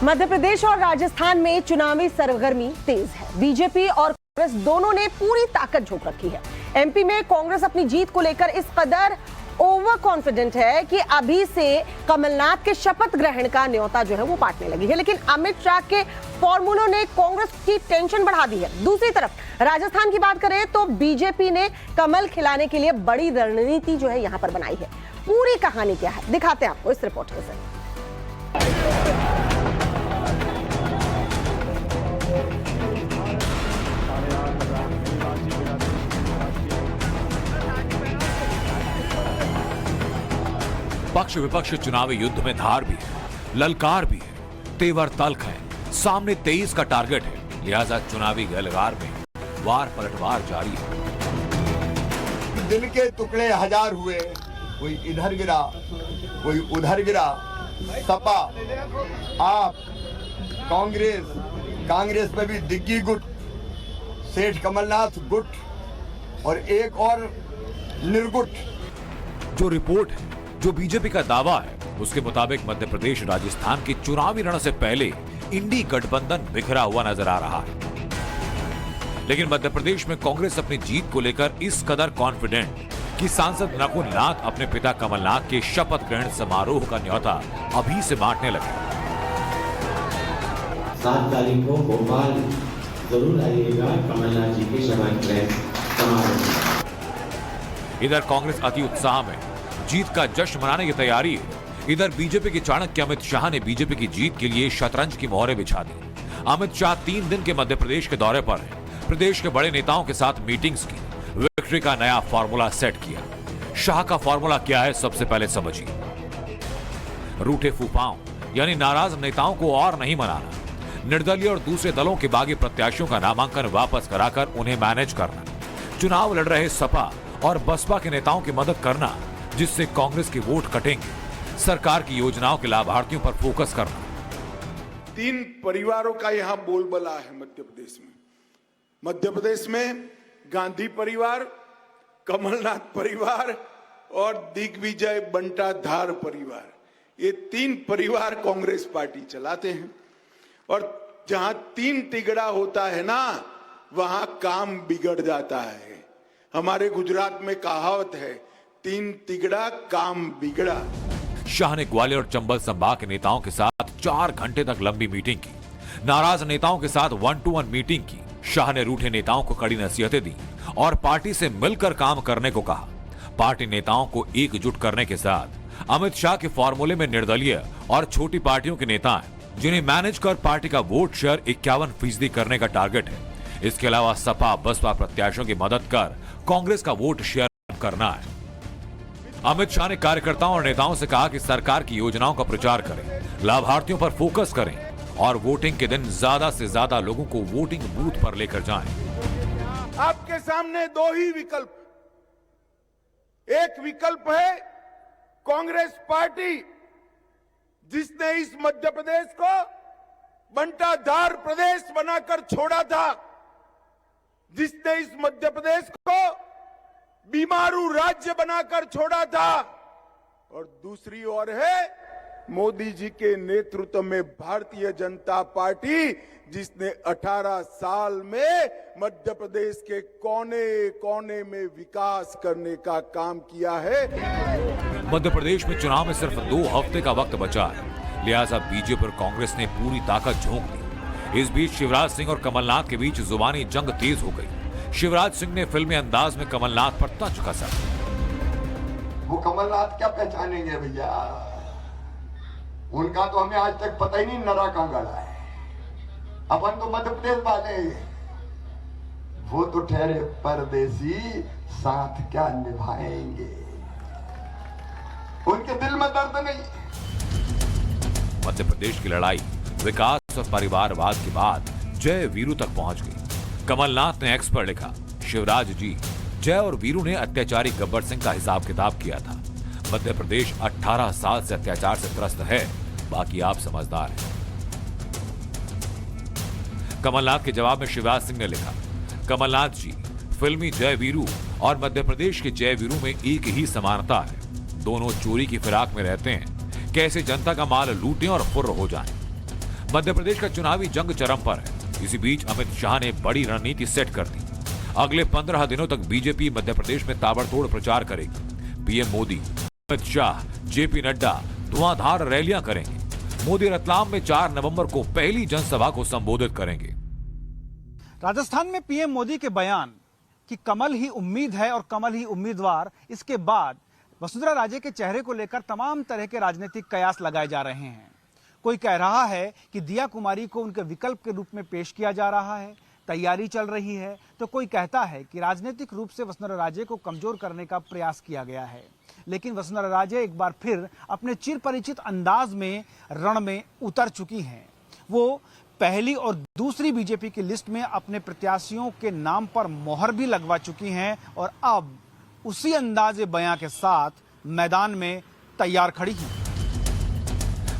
मध्य प्रदेश और राजस्थान में चुनावी सरगर्मी तेज है। बीजेपी और कांग्रेस दोनों ने पूरी ताकत झोंक रखी है। एमपी में कांग्रेस अपनी जीत को लेकर इस कदर ओवर कॉन्फिडेंट है कि अभी से कमलनाथ के शपथ ग्रहण का न्योता जो है वो बांटने लगी है। लेकिन अमित शाह के फॉर्मूलों ने कांग्रेस की टेंशन बढ़ा दी है। दूसरी तरफ राजस्थान की बात करें तो बीजेपी ने कमल खिलाने के लिए बड़ी रणनीति जो है यहां पर बनाई है। पूरी कहानी क्या है दिखाते हैं आपको इस रिपोर्ट में से। पक्ष विपक्ष चुनावी युद्ध में धार भी है, ललकार भी है, तेवर तल्ख है। सामने 23 का टारगेट है, लिहाजा चुनावी गलगार में वार पलटवार जारी है। दिल के टुकड़े हजार हुए, कोई इधर गिरा कोई उधर गिरा। सपा, आप, कांग्रेस में भी दिग्गी गुट, सेठ कमलनाथ गुट और एक और निर्गुट। जो रिपोर्ट है, जो बीजेपी का दावा है, उसके मुताबिक मध्य प्रदेश राजस्थान के चुनावी रण से पहले इंडी गठबंधन बिखरा हुआ नजर आ रहा है। लेकिन मध्य प्रदेश में कांग्रेस अपनी जीत को लेकर इस कदर कॉन्फिडेंट कि सांसद नकुल नाथ अपने पिता कमलनाथ के शपथ ग्रहण समारोह का न्योता अभी से बांटने लगे। 7 तारीख को भोपाल जरूर आइएगा कमलनाथ जी के शपथ ग्रहण समारोह। इधर कांग्रेस अति उत्साह में जीत का जश्न मनाने की तैयारी है। इधर बीजेपी के चाणक्य अमित शाह ने बीजेपी की जीत के लिए शतरंज की मोहरें बिछा दी। अमित शाह 3 दिन के मध्य प्रदेश के दौरे पर हैं। प्रदेश के बड़े नेताओं के साथ मीटिंग्स की, विक्ट्री का नया फॉर्मूला सेट किया। शाह का फॉर्मूला क्या है, सबसे पहले समझिए। रूठे फूफाओं यानी नाराज नेताओं को और नहीं मनाना, निर्दलीय और दूसरे दलों के बागी प्रत्याशियों का नामांकन वापस कराकर उन्हें मैनेज करना, चुनाव लड़ रहे सपा और बसपा के नेताओं की मदद करना जिससे कांग्रेस के वोट कटेंगे, सरकार की योजनाओं के लाभार्थियों पर फोकस करना। 3 परिवारों का यहां बोलबाला है मध्य प्रदेश में। मध्य प्रदेश में गांधी परिवार, कमलनाथ परिवार और दिग्विजय बंटाधार परिवार, ये 3 परिवार कांग्रेस पार्टी चलाते हैं। और जहां 3 तिगड़ा होता है ना, वहां काम बिगड़ जाता है। हमारे गुजरात में कहावत है, 3 तिगड़ा काम बिगड़ा। शाह ने ग्वालियर और चंबल संभाग के नेताओं के साथ 4 घंटे तक लंबी मीटिंग की। नाराज नेताओं के साथ 1-to-1 मीटिंग की। शाह ने रूठे नेताओं को कड़ी नसीहतें दी और पार्टी से मिलकर काम करने को कहा। पार्टी नेताओं को एकजुट करने के साथ अमित शाह के फॉर्मूले में निर्दलीय और छोटी पार्टियों के नेता हैं, जिन्हें मैनेज कर पार्टी का वोट शेयर 51% करने का टारगेट है। इसके अलावा सपा बसपा प्रत्याशियों की मदद कर कांग्रेस का वोट शेयर करना है। अमित शाह ने कार्यकर्ताओं और नेताओं से कहा कि सरकार की योजनाओं का प्रचार करें, लाभार्थियों पर फोकस करें और वोटिंग के दिन ज्यादा से ज्यादा लोगों को वोटिंग बूथ पर लेकर जाएं। आपके सामने 2 ही विकल्प। एक विकल्प है कांग्रेस पार्टी, जिसने इस मध्य प्रदेश को बंटाधार प्रदेश बनाकर छोड़ा था, जिसने इस मध्य प्रदेश को बीमारू राज्य बनाकर छोड़ा था। और दूसरी ओर है मोदी जी के नेतृत्व में भारतीय जनता पार्टी, जिसने 18 साल में मध्य प्रदेश के कोने कोने में विकास करने का काम किया है। मध्य प्रदेश में चुनाव में सिर्फ 2 हफ्ते का वक्त बचा है, लिहाजा बीजेपी और कांग्रेस ने पूरी ताकत झोंक दी। इस बीच शिवराज सिंह और कमलनाथ के बीच जुबानी जंग तेज हो गई। शिवराज सिंह ने फिल्मी अंदाज में कमलनाथ पर तंज कसा। वो कमलनाथ क्या पहचानेंगे भैया, उनका तो हमें आज तक पता ही नहीं नरा कहां गड़ा है। अपन तो मध्य प्रदेश वाले, वो तो ठहरे परदेसी, साथ क्या निभाएंगे, उनके दिल में दर्द नहीं। मध्य प्रदेश की लड़ाई विकास और परिवारवाद के बाद जय वीरू तक पहुंच गई। कमलनाथ ने एक्स पर लिखा, शिवराज जी, जय और वीरू ने अत्याचारी गब्बर सिंह का हिसाब किताब किया था। मध्य प्रदेश 18 साल से अत्याचार से त्रस्त है, बाकी आप समझदार हैं। कमलनाथ के जवाब में शिवराज सिंह ने लिखा, कमलनाथ जी, फिल्मी जय वीरू और मध्य प्रदेश के जय वीरू में एक ही समानता है। दोनों चोरी की फिराक में रहते हैं, कैसे जनता का माल लूटें और फुर्र हो जाएं। मध्य प्रदेश का चुनावी जंग चरम पर है। इसी बीच अमित शाह ने बड़ी रणनीति सेट कर दी। अगले 15 दिनों तक बीजेपी मध्य प्रदेश में ताबड़तोड़ प्रचार करेगी। पीएम मोदी, अमित शाह, जेपी नड्डा धुआंधार रैलियां करेंगे। मोदी रतलाम में 4 नवंबर को पहली जनसभा को संबोधित करेंगे। राजस्थान में पीएम मोदी के बयान कि कमल ही उम्मीद है और कमल ही उम्मीदवार, इसके बाद वसुंधरा राजे के चेहरे को लेकर तमाम तरह के राजनीतिक कयास लगाए जा रहे हैं। कोई कह रहा है कि दिया कुमारी को उनके विकल्प के रूप में पेश किया जा रहा है, तैयारी चल रही है, तो कोई कहता है कि राजनीतिक रूप से वसुंधरा राजे को कमजोर करने का प्रयास किया गया है। लेकिन वसुंधरा राजे एक बार फिर अपने चिर परिचित अंदाज में रण में उतर चुकी हैं। वो पहली और दूसरी बीजेपी की लिस्ट में अपने प्रत्याशियों के नाम पर मोहर भी लगवा चुकी हैं और अब उसी अंदाजे बयां के साथ मैदान में तैयार खड़ी हैं।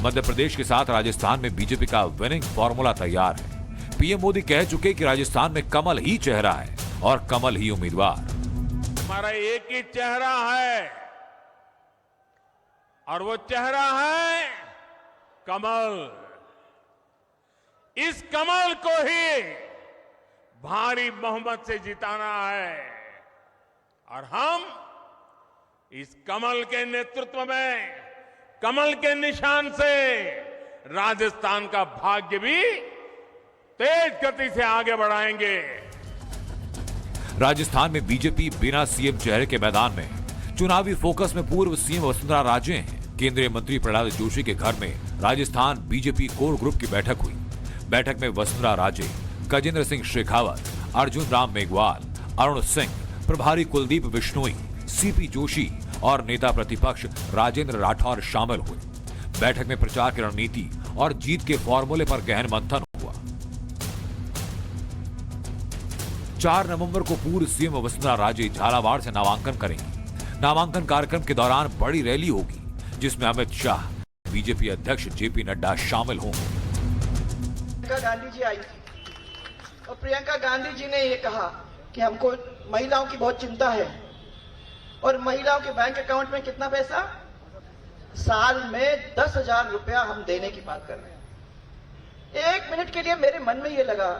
मध्य प्रदेश के साथ राजस्थान में बीजेपी का विनिंग फॉर्मूला तैयार है। पीएम मोदी कह चुके कि राजस्थान में कमल ही चेहरा है और कमल ही उम्मीदवार। हमारा एक ही चेहरा है और वो चेहरा है कमल। इस कमल को ही भारी बहुमत से जिताना है और हम इस कमल के नेतृत्व में, कमल के निशान से राजस्थान का भाग्य भी तेज गति से आगे बढ़ाएंगे। राजस्थान में बीजेपी बिना सीएम चेहरे के मैदान में। चुनावी फोकस में पूर्व सीएम वसुंधरा राजे हैं। केंद्रीय मंत्री प्रहलाद जोशी के घर में राजस्थान बीजेपी कोर ग्रुप की बैठक हुई। बैठक में वसुंधरा राजे, गजेंद्र सिंह शेखावत, अर्जुन राम मेघवाल, अरुण सिंह, प्रभारी कुलदीप बिश्नोई, सीपी जोशी और नेता प्रतिपक्ष राजेंद्र राठौर शामिल हुए। बैठक में प्रचार की रणनीति और जीत के फॉर्मूले पर गहन मंथन हुआ। 4 नवंबर को पूर्व सीएम वसुंधरा राजे झालावाड़ से नामांकन करेंगी। नामांकन कार्यक्रम के दौरान बड़ी रैली होगी जिसमें अमित शाह, बीजेपी अध्यक्ष जेपी नड्डा शामिल होंगे। प्रियंका गांधी जी आई थी और प्रियंका गांधी जी ने ये कहा कि हमको महिलाओं की बहुत चिंता है और महिलाओं के बैंक अकाउंट में कितना पैसा, साल में 10,000 रुपया हम देने की बात कर रहे हैं। 1 मिनट के लिए मेरे मन में ये लगा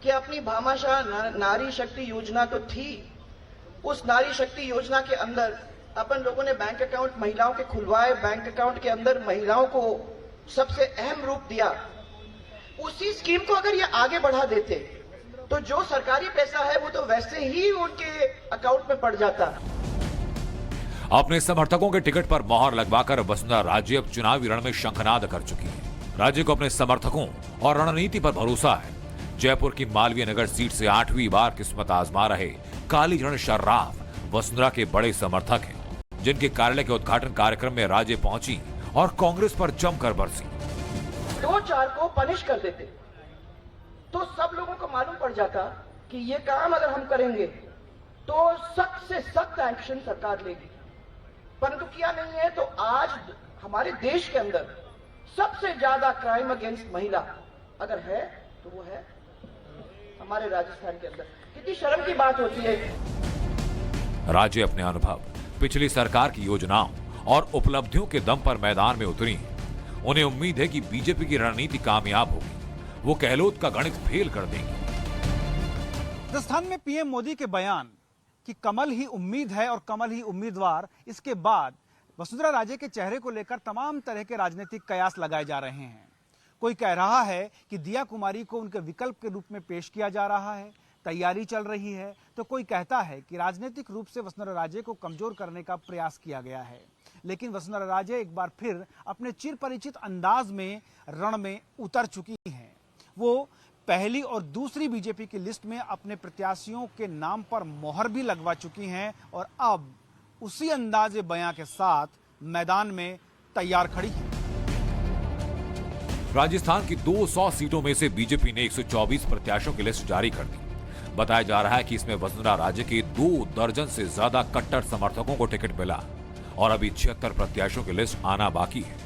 कि अपनी भामाशाह नारी शक्ति योजना तो थी, उस नारी शक्ति योजना के अंदर अपन लोगों ने बैंक अकाउंट महिलाओं के खुलवाए, बैंक अकाउंट के अंदर महिलाओं को सबसे अहम रूप दिया। उसी स्कीम को अगर ये आगे बढ़ा देते तो जो सरकारी पैसा है वो तो वैसे ही उनके अकाउंट में पड़ जाता। अपने समर्थकों के टिकट पर मोहर लगवाकर वसुंधरा राजे अब चुनावी रण में शंखनाद कर चुकी है। राज्य को अपने समर्थकों और रणनीति पर भरोसा है। जयपुर की मालवीय नगर सीट से 8वीं बार किस्मत आजमा रहे कालीचरण सर्राफ वसुंधरा के बड़े समर्थक हैं, जिनके कार्यालय के उद्घाटन कार्यक्रम में राजे पहुंची और कांग्रेस पर जमकर बरसी। 2-4 को पनिश कर देते तो सब लोगों को मालूम पड़ जाता कि ये काम अगर हम करेंगे तो सख्त से सख्त एक्शन सरकार लेगी, परंतु किया नहीं है। तो आज हमारे देश के अंदर सबसे ज्यादा क्राइम अगेंस्ट महिला अगर है तो वो है हमारे राजस्थान के अंदर। कितनी शर्म की बात होती है। राजे अपने अनुभव, पिछली सरकार की योजनाओं और उपलब्धियों के दम पर मैदान में उतरी हैं। उन्हें उम्मीद है कि बीजेपी की रणनीति कामयाब होगी। वो गहलोत का गणित फेल कर देंगी। राजस्थान में पीएम मोदी के बयान कि कमल ही उम्मीद है और कमल ही उम्मीदवार, इसके बाद वसुंधरा राजे के चेहरे को लेकर तमाम तरह के राजनीतिक कयास लगाए जा रहे हैं। कोई कह रहा है कि दिया कुमारी को उनके विकल्प के रूप में पेश किया जा रहा है, तैयारी चल रही है, तो कोई कहता है कि राजनीतिक रूप से वसुंधरा राजे को कमजोर करने का प्रयास किया गया है। लेकिन वसुंधरा राजे एक बार फिर अपने चिर परिचित अंदाज में रण में उतर चुकी हैं। वो पहली और दूसरी बीजेपी की लिस्ट में अपने प्रत्याशियों के नाम पर मोहर भी लगवा चुकी हैं और अब उसी अंदाजे बयां के साथ मैदान में तैयार खड़ी हैं। राजस्थान की 200 सीटों में से बीजेपी ने 124 प्रत्याशियों की लिस्ट जारी कर दी। बताया जा रहा है कि इसमें वसुंधरा राजे के 2 दर्जन से ज्यादा कट्टर समर्थकों को टिकट मिला और अभी 76 प्रत्याशियों की लिस्ट आना बाकी है।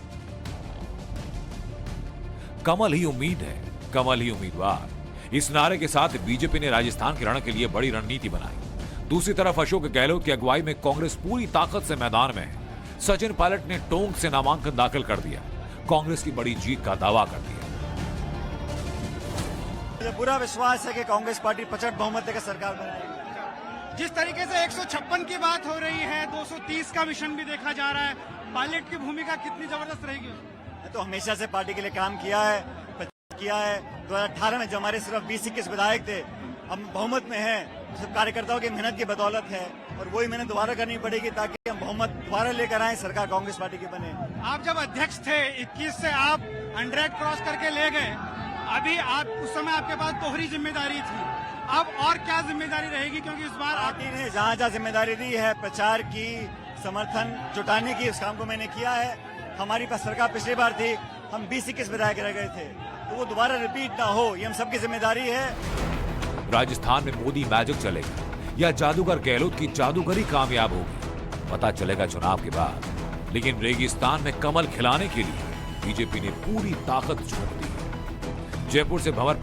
कमल ही उम्मीद है, कमल ही उम्मीदवार, इस नारे के साथ बीजेपी ने राजस्थान के रण के लिए बड़ी रणनीति बनाई। दूसरी तरफ अशोक गहलोत की अगुवाई में कांग्रेस पूरी ताकत से मैदान में है। सचिन पायलट ने टोंक से नामांकन दाखिल कर दिया, कांग्रेस की बड़ी जीत का दावा कर दिया। मुझे पूरा विश्वास है कि कांग्रेस पार्टी 55 बहुमत लेकर सरकार बनाएगी। जिस तरीके से 156 की बात हो रही है, 230 का मिशन भी देखा जा रहा है, पायलट की भूमिका कितनी जबरदस्त रहेगी? मैं तो हमेशा से पार्टी के लिए काम किया है 2018 में जो हमारे सिर्फ 20-21 विधायक थे, हम बहुमत में हैं, सब कार्यकर्ताओं की मेहनत की बदौलत है और वही मेहनत दोबारा करनी पड़ेगी ताकि हम बहुमत दोबारा लेकर आए, सरकार कांग्रेस पार्टी की बने। आप जब अध्यक्ष थे 21 से आप 100 क्रॉस करके ले गए, अभी आप उस समय आपके पास दोहरी जिम्मेदारी थी, अब और क्या जिम्मेदारी रहेगी? क्योंकि इस बार पार्टी ने जहाँ जहाँ जिम्मेदारी दी है प्रचार की, समर्थन जुटाने की, उस काम को मैंने किया है। हमारी पास सरकार पिछली बार थी, हम 20-21 विधायक रह गए थे, तो वो दोबारा रिपीट ना हो, ये हम सबकी जिम्मेदारी है। राजस्थान में मोदी मैजिक चलेगा या जादूगर गहलोत की जादूगरी कामयाब होगी, पता चलेगा चुनाव के बाद। लेकिन रेगिस्तान में कमल खिलाने के लिए बीजेपी ने पूरी ताकत झोंक दी। जयपुर से भंवर